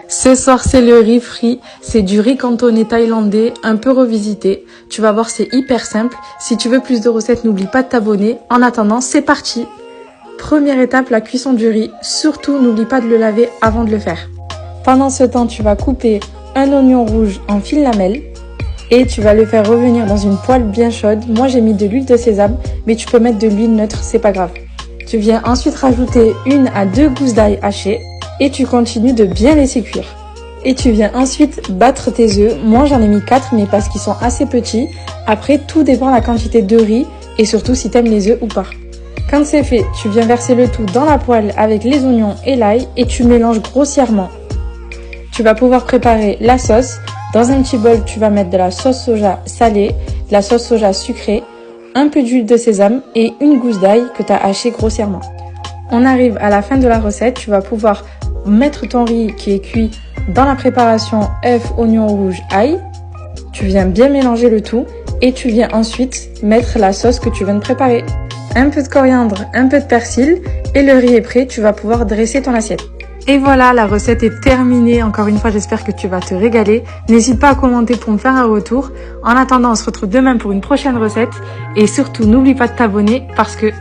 Ce soir, c'est le riz frit. C'est du riz cantonais thaïlandais, un peu revisité. Tu vas voir, c'est hyper simple. Si tu veux plus de recettes, n'oublie pas de t'abonner. En attendant, c'est parti. Première étape, la cuisson du riz. Surtout, n'oublie pas de le laver avant de le faire. Pendant ce temps, tu vas couper un oignon rouge en fines lamelles et tu vas le faire revenir dans une poêle bien chaude. Moi, j'ai mis de l'huile de sésame, mais tu peux mettre de l'huile neutre, c'est pas grave. Tu viens ensuite rajouter 1 à 2 gousses d'ail hachées et tu continues de bien laisser cuire. Et tu viens ensuite battre tes œufs. Moi, j'en ai mis 4, mais parce qu'ils sont assez petits. Après, tout dépend de la quantité de riz et surtout si t'aimes les œufs ou pas. Quand c'est fait, tu viens verser le tout dans la poêle avec les oignons et l'ail et tu mélanges grossièrement. Tu vas pouvoir préparer la sauce. Dans un petit bol, tu vas mettre de la sauce soja salée, de la sauce soja sucrée, un peu d'huile de sésame et une gousse d'ail que tu as haché grossièrement. On arrive à la fin de la recette, tu vas pouvoir mettre ton riz qui est cuit dans la préparation œuf, oignon rouge, ail. Tu viens bien mélanger le tout et tu viens ensuite mettre la sauce que tu viens de préparer. Un peu de coriandre, un peu de persil et le riz est prêt, tu vas pouvoir dresser ton assiette. Et voilà, la recette est terminée. Encore une fois, j'espère que tu vas te régaler. N'hésite pas à commenter pour me faire un retour. En attendant, on se retrouve demain pour une prochaine recette. Et surtout, n'oublie pas de t'abonner parce que